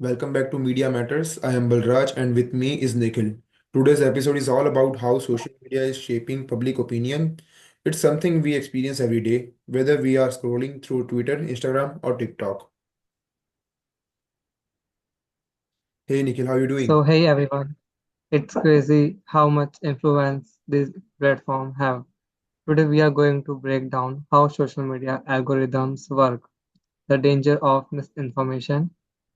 Welcome back to Media Matters. I am Balraj and with me is Nikhil. Today's episode is all about how social media is shaping public opinion. It's something we experience every day, whether we are scrolling through Twitter, Instagram, or TikTok. Hey Nikhil, how are you doing? So, hey everyone, it's crazy how much influence these platforms have. Today, we are going to break down how social media algorithms work, the danger of misinformation,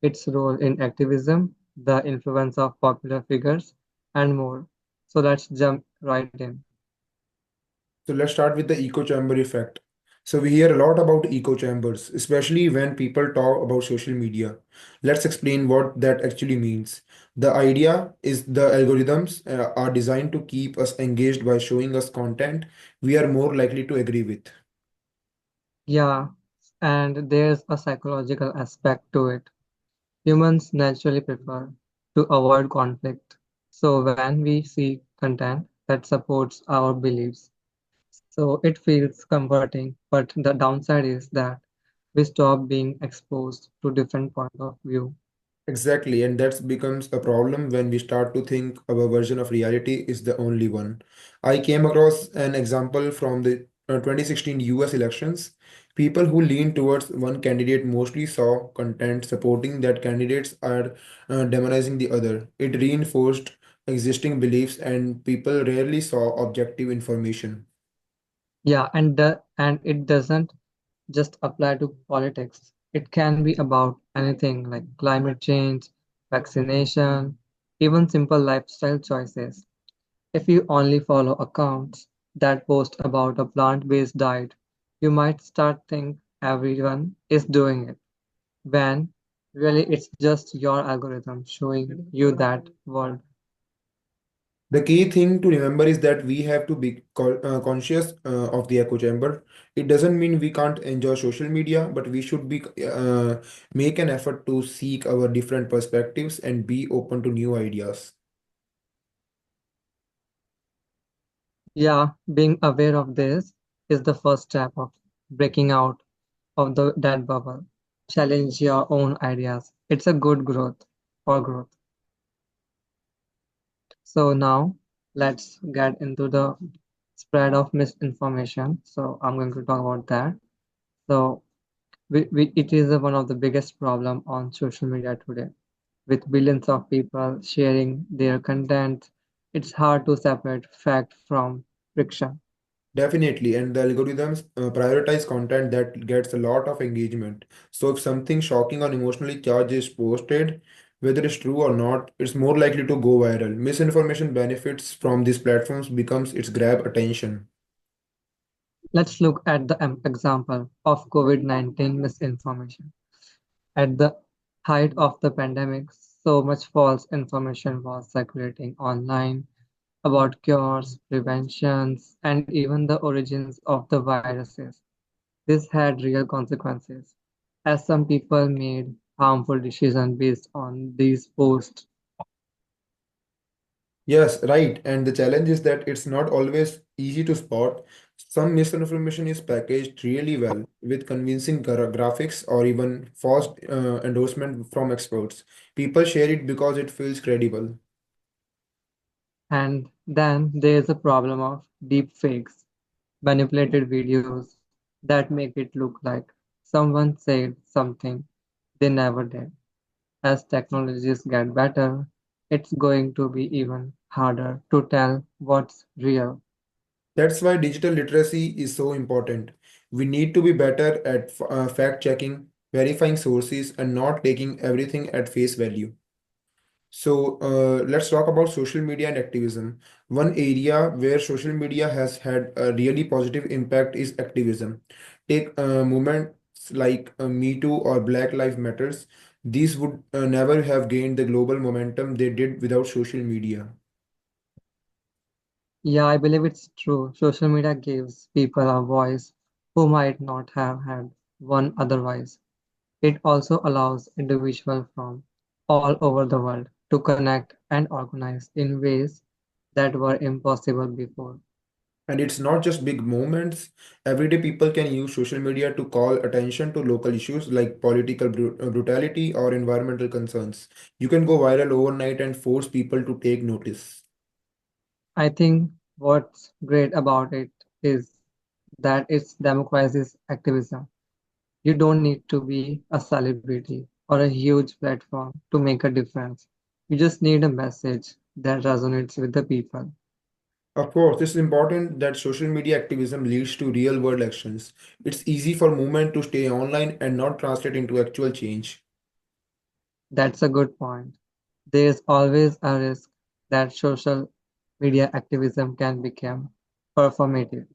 its role in activism, the influence of popular figures, and more. So, let's jump right in. So let's start with the echo chamber effect. So we hear a lot about echo chambers, especially when people talk about social media. Let's explain what that actually means. The idea is the algorithms are designed to keep us engaged by showing us content we are more likely to agree with. Yeah, and there's a psychological aspect to it. Humans naturally prefer to avoid conflict. So, when we see content that supports our beliefs, so it feels comforting, but the downside is that we stop being exposed to different point of view. Exactly, and that becomes a problem when we start to think our version of reality is the only one. I came across an example from the 2016 US elections. People who leaned towards one candidate mostly saw content supporting that candidates are demonizing the other. It reinforced existing beliefs, and people rarely saw objective information. Yeah, and it doesn't just apply to politics. It can be about anything like climate change, vaccination, even simple lifestyle choices. If you only follow accounts that post about a plant-based diet, you might start think everyone is doing it, when really it's just your algorithm showing you that world. The key thing to remember is that we have to be conscious of the echo chamber. It doesn't mean we can't enjoy social media, but we should be make an effort to seek our different perspectives and be open to new ideas. Yeah, being aware of this is the first step of breaking out of the that bubble. Challenge your own ideas. It's a good growth for growth. So now let's get into the spread of misinformation. So I'm going to talk about that. So it is one of the biggest problem on social media today. With billions of people sharing their content, it's hard to separate fact from fiction. Definitely, and the algorithms prioritize content that gets a lot of engagement. So if something shocking or emotionally charged is posted, whether it's true or not, it's more likely to go viral. Misinformation benefits from these platforms becomes its grab attention. Let's look at the example of COVID-19 misinformation. At the height of the pandemic, so much false information was circulating online about cures, preventions, and even the origins of the viruses. This had real consequences, as some people made harmful decisions based on these posts. Yes, right. And the challenge is that it's not always easy to spot. Some misinformation is packaged really well with convincing graphics or even false endorsement from experts. People share it because it feels credible. And then there is a problem of deep fakes, manipulated videos that make it look like someone said something they never did. As technologies get better, it's going to be even harder to tell what's real. That's why digital literacy is so important. We need to be better at fact checking, verifying sources, and not taking everything at face value. So let's talk about social media and activism. One area where social media has had a really positive impact is activism. Take movements like Me Too or Black Lives Matters. These would never have gained the global momentum they did without social media. Yeah, I believe it's true. Social media gives people a voice who might not have had one otherwise. It also allows individuals from all over the world to connect and organize in ways that were impossible before. And it's not just big moments. Everyday people can use social media to call attention to local issues like political brutality or environmental concerns. You can go viral overnight and force people to take notice. I think what's great about it is that it democratizes activism. You don't need to be a celebrity or a huge platform to make a difference. You just need a message that resonates with the people. Of course, it's important that social media activism leads to real world actions. It's easy for movement to stay online and not translate into actual change. That's a good point. There's always a risk that social media activism can become performative,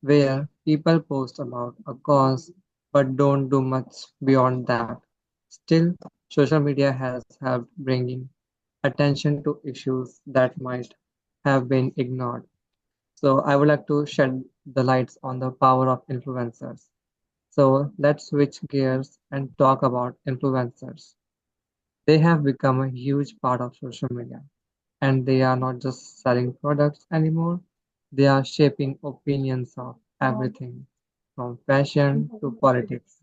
where people post about a cause but don't do much beyond that. Still, social media has helped bringing attention to issues that might have been ignored. So, I would like to shed the lights on the power of influencers. So, let's switch gears and talk about influencers. They have become a huge part of social media, and they are not just selling products anymore, they are shaping opinions of everything from fashion to politics.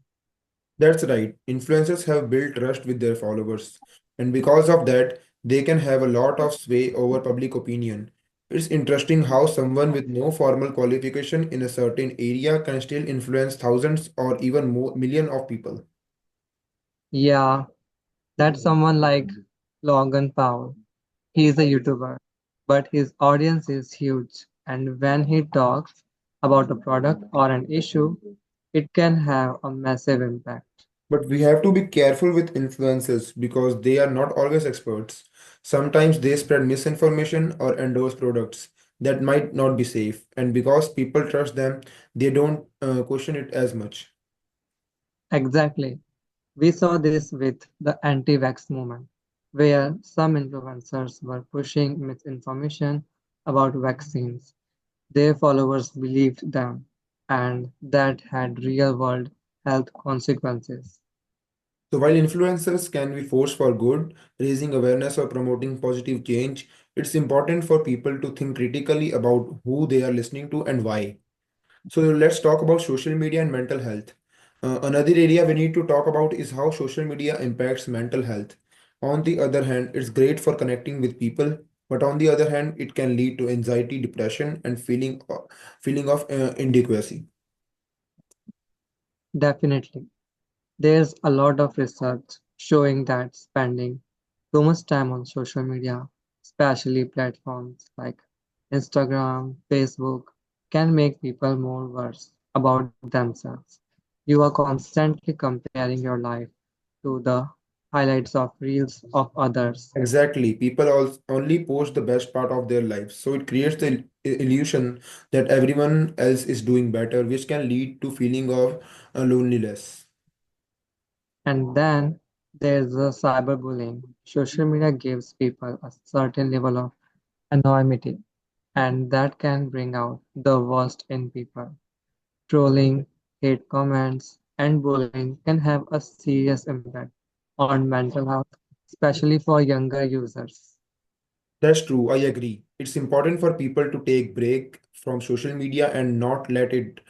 That's right. Influencers have built trust with their followers, and because of that, they can have a lot of sway over public opinion. It's interesting how someone with no formal qualification in a certain area can still influence thousands or even more million of people. Yeah, that's someone like Logan Paul. He is a YouTuber, but his audience is huge, and when he talks about a product or an issue, it can have a massive impact. But we have to be careful with influencers because they are not always experts. Sometimes they spread misinformation or endorse products that might not be safe, and because people trust them, they don't question it as much. Exactly. We saw this with the anti vax movement, where some influencers were pushing misinformation about vaccines. Their followers believed them, and that had real world health consequences. So while influencers can be forced for good, raising awareness or promoting positive change, it's important for people to think critically about who they are listening to and why. So let's talk about social media and mental health. Another area we need to talk about is how social media impacts mental health. On the other hand, it's great for connecting with people, but on the other hand, it can lead to anxiety, depression, and feeling of inadequacy. Definitely. There's a lot of research showing that spending too much time on social media, especially platforms like Instagram, Facebook, can make people more worse about themselves. You are constantly comparing your life to the highlights of reels of others. Exactly. People only post the best part of their lives. So it creates the illusion that everyone else is doing better, which can lead to feeling of loneliness. And then there's the cyberbullying. Social media gives people a certain level of anonymity, and that can bring out the worst in people. Trolling, hate comments, and bullying can have a serious impact on mental health, especially for younger users. That's true. I agree. It's important for people to take break from social media and not let it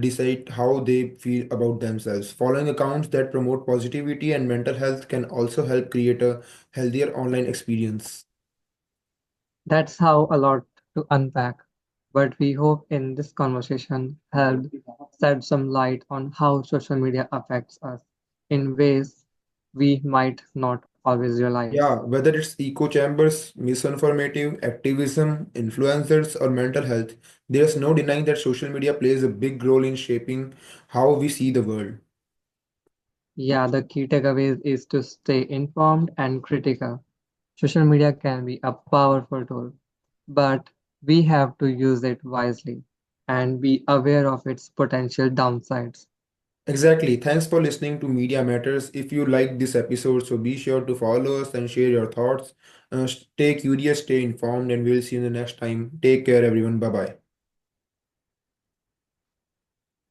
decide how they feel about themselves. Following accounts that promote positivity and mental health can also help create a healthier online experience. That's how a lot to unpack, but we hope in this conversation helped shed some light on how social media affects us in ways we might not always realize. Yeah, whether it's echo chambers, misinformative, activism, influencers, or mental health, there's no denying that social media plays a big role in shaping how we see the world. Yeah, the key takeaway is to stay informed and critical. Social media can be a powerful tool, but we have to use it wisely and be aware of its potential downsides. Exactly. Thanks for listening to Media Matters. If you like this episode, so be sure to follow us and share your thoughts. Stay curious, stay informed, and we'll see you the next time. Take care, everyone. Bye bye.